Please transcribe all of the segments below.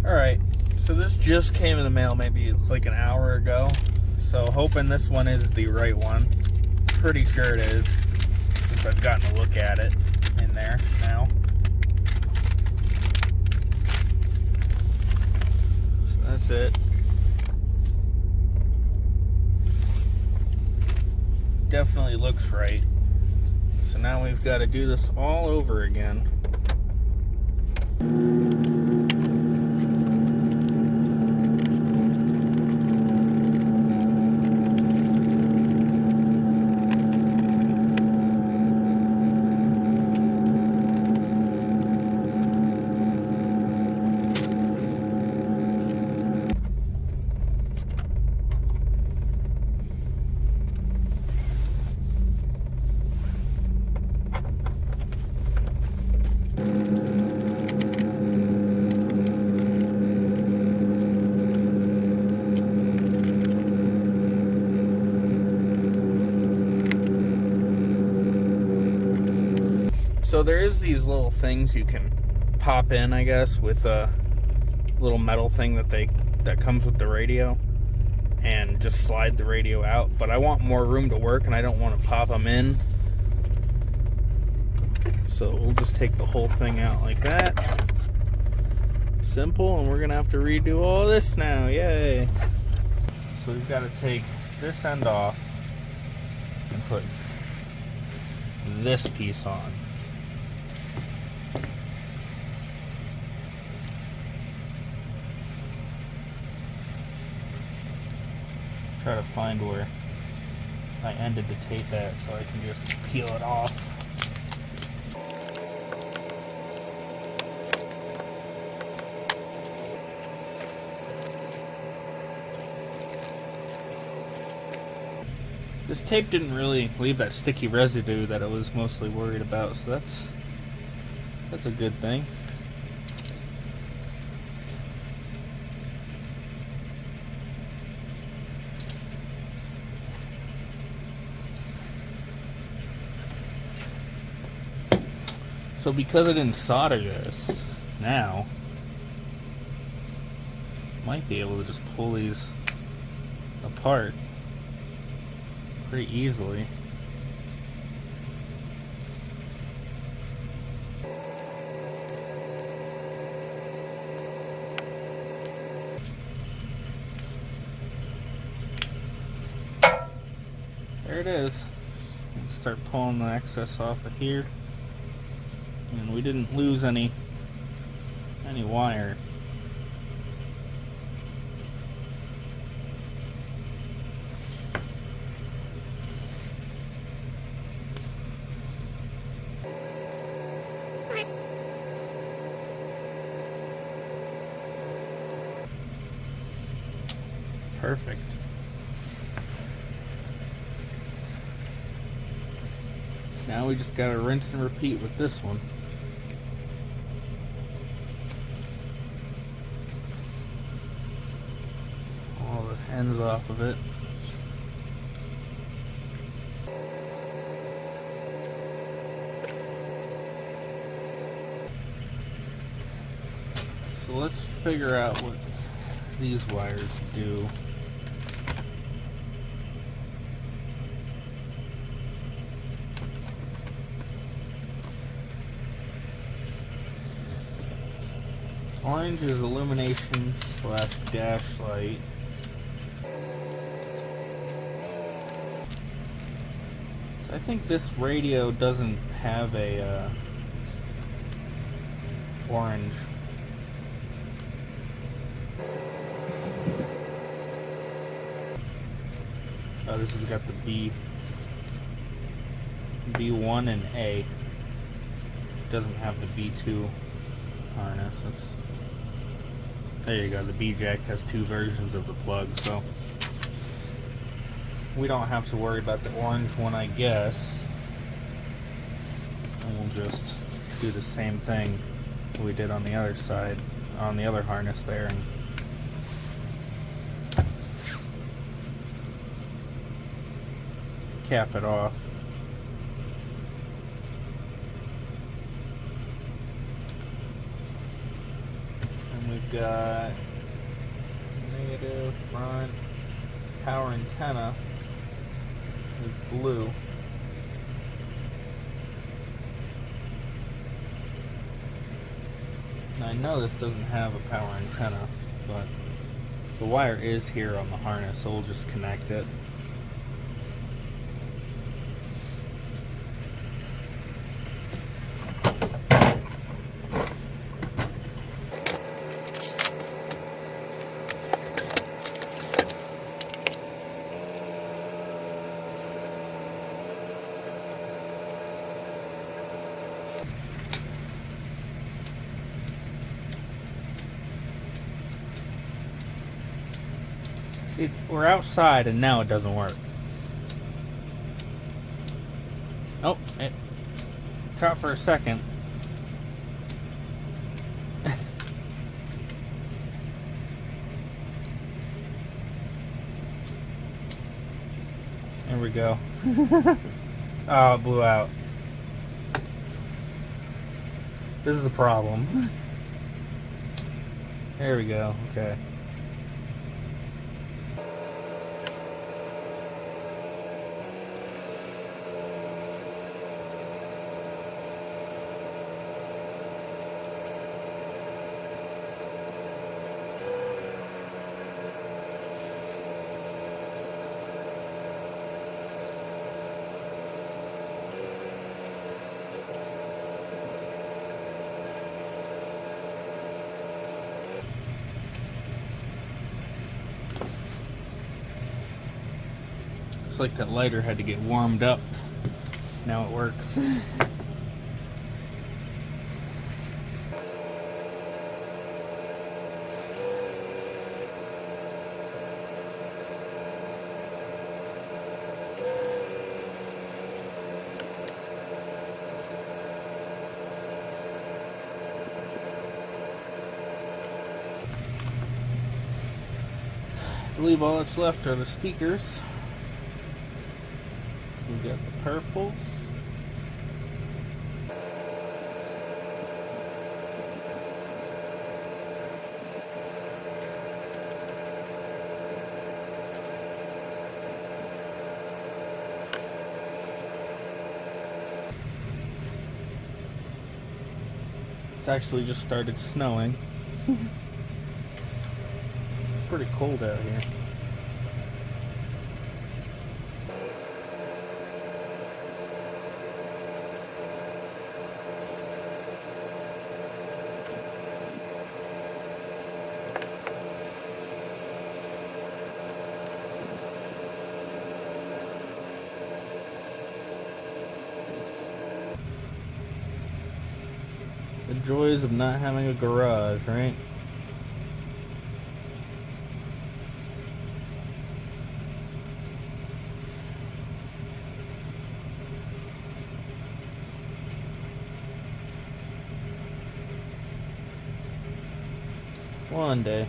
Alright, so this just came in the mail maybe like an hour ago. So hoping this one is the right one. Pretty sure it is, since I've gotten a look at it in there now. So that's it. Definitely looks right. So now we've got to do this all over again. So there is these little things you can pop in, I guess, with a little metal thing that comes with the radio, and just slide the radio out. But I want more room to work, and I don't want to pop them in. So we'll just take the whole thing out like that. Simple, and we're gonna have to redo all this now. Yay! So we've got to take this end off and put this piece on. Try to find where I ended the tape at so I can just peel it off. This tape didn't really leave that sticky residue that I was mostly worried about, so that's a good thing. So because I didn't solder this, now might be able to just pull these apart pretty easily. There it is. Start pulling the excess off of here. And we didn't lose any wire. Perfect. Now we just gotta rinse and repeat with this one. All the ends off of it. So let's figure out what these wires do. Orange is illumination / dash light. So I think this radio doesn't have a orange. Oh, this has got the B1 and A. It doesn't have the B2 harness. There you go. The B jack has two versions of the plug, so we don't have to worry about the orange one, I guess. And we'll just do the same thing we did on the other side, on the other harness there, and cap it off. And We've got negative front power antenna is blue. Now I know this doesn't have a power antenna, but the wire is here on the harness, so we'll just connect it. See, we're outside and now it doesn't work. Oh, it caught for a second. There we go. Oh, it blew out. This is a problem. There we go. Okay. Looks like that lighter had to get warmed up. Now it works. I believe all that's left are the speakers. We got the purples. It's actually just started snowing. It's pretty cold out here. The joys of not having a garage, right? One day.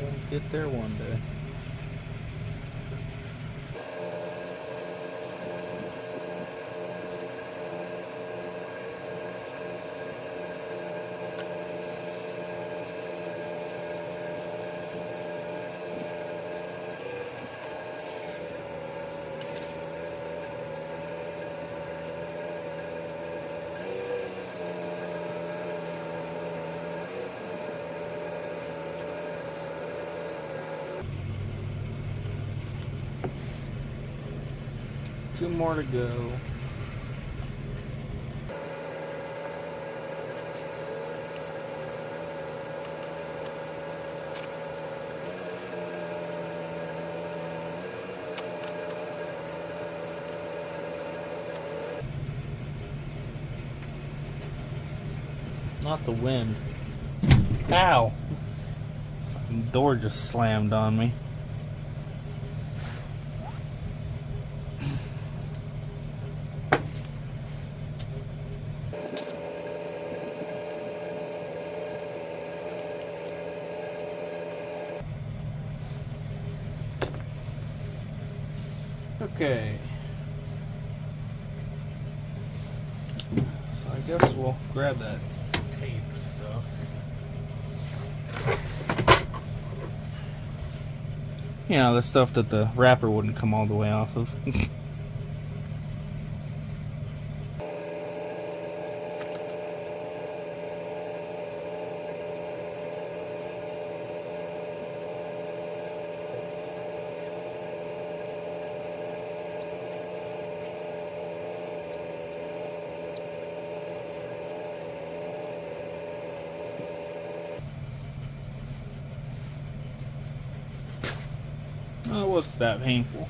We'll get there one day. Two more to go. Not the wind. Ow! The door just slammed on me. Okay. So I guess we'll grab that tape. You know, the stuff that the wrapper wouldn't come all the way off of. Oh, it wasn't that painful.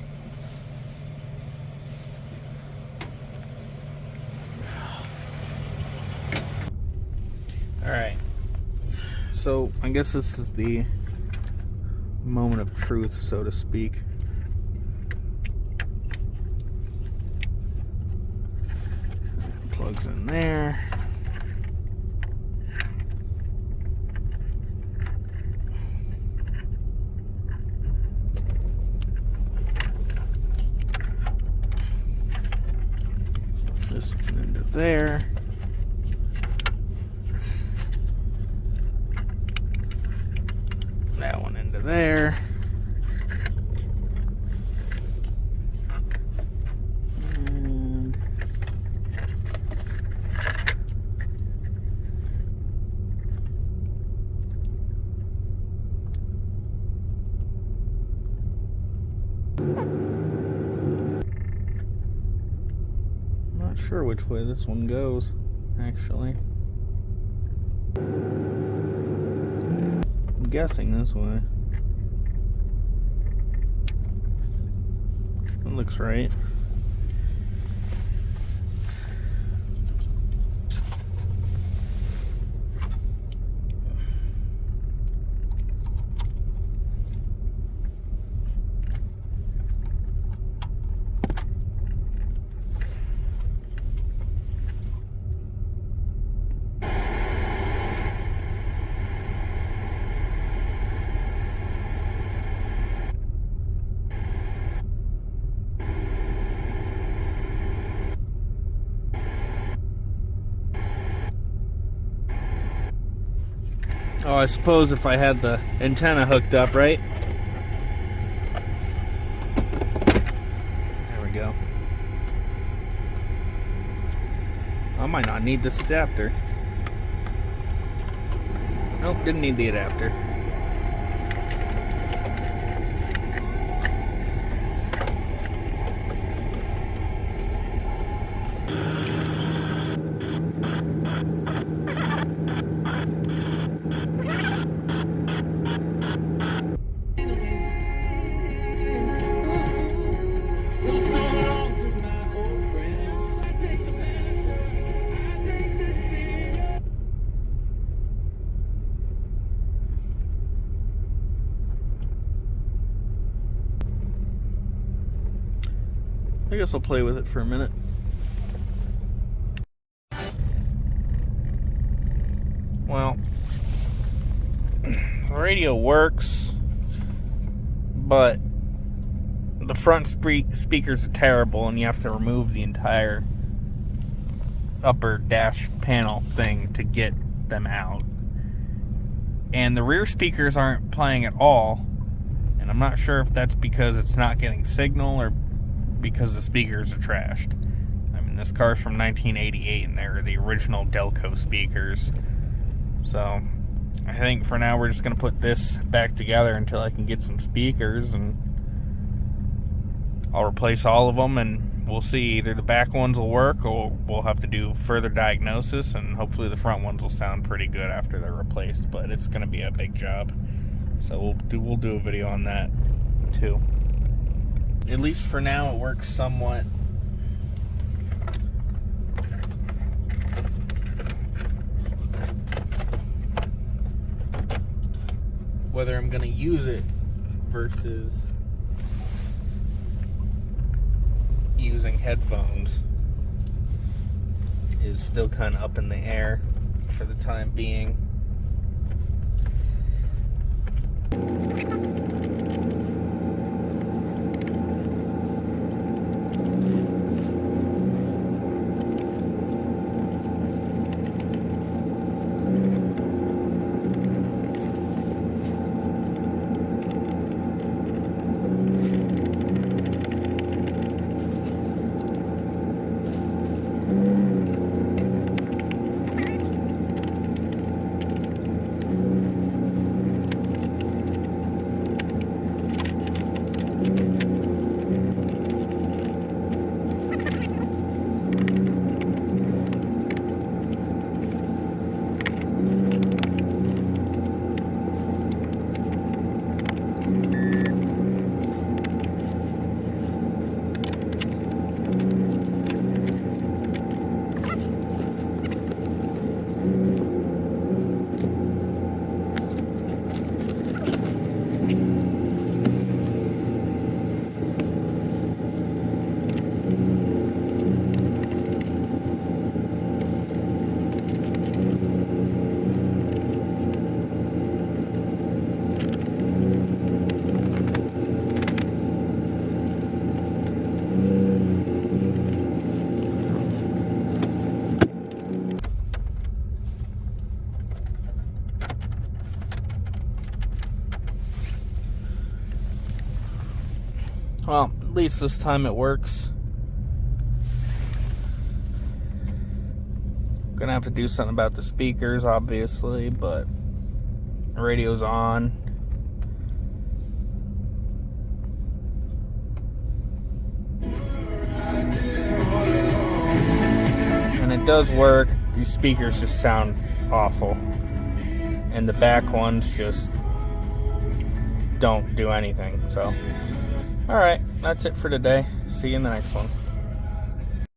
Alright. So, I guess this is the moment of truth, so to speak. Plugs in there. This one into there. That one into there. And not sure which way this one goes, actually. I'm guessing this way. That looks right. Oh, I suppose if I had the antenna hooked up, right? There we go. I might not need this adapter. Nope, didn't need the adapter. I guess I'll play with it for a minute. Well, the radio works, but the front speakers are terrible, and you have to remove the entire upper dash panel thing to get them out. And the rear speakers aren't playing at all, and I'm not sure if that's because it's not getting signal or because the speakers are trashed. I mean, this car's from 1988 and they're the original Delco speakers. So I think for now we're just going to put this back together until I can get some speakers, and I'll replace all of them, and we'll see. Either the back ones will work, or we'll have to do further diagnosis, and hopefully the front ones will sound pretty good after they're replaced, but it's going to be a big job. So we'll do a video on that too. At least for now, it works somewhat. Whether I'm going to use it versus using headphones is still kind of up in the air for the time being. Well, at least this time it works. Gonna have to do something about the speakers, obviously, but the radio's on. And it does work. These speakers just sound awful. And the back ones just don't do anything. So, alright, that's it for today. See you in the next one.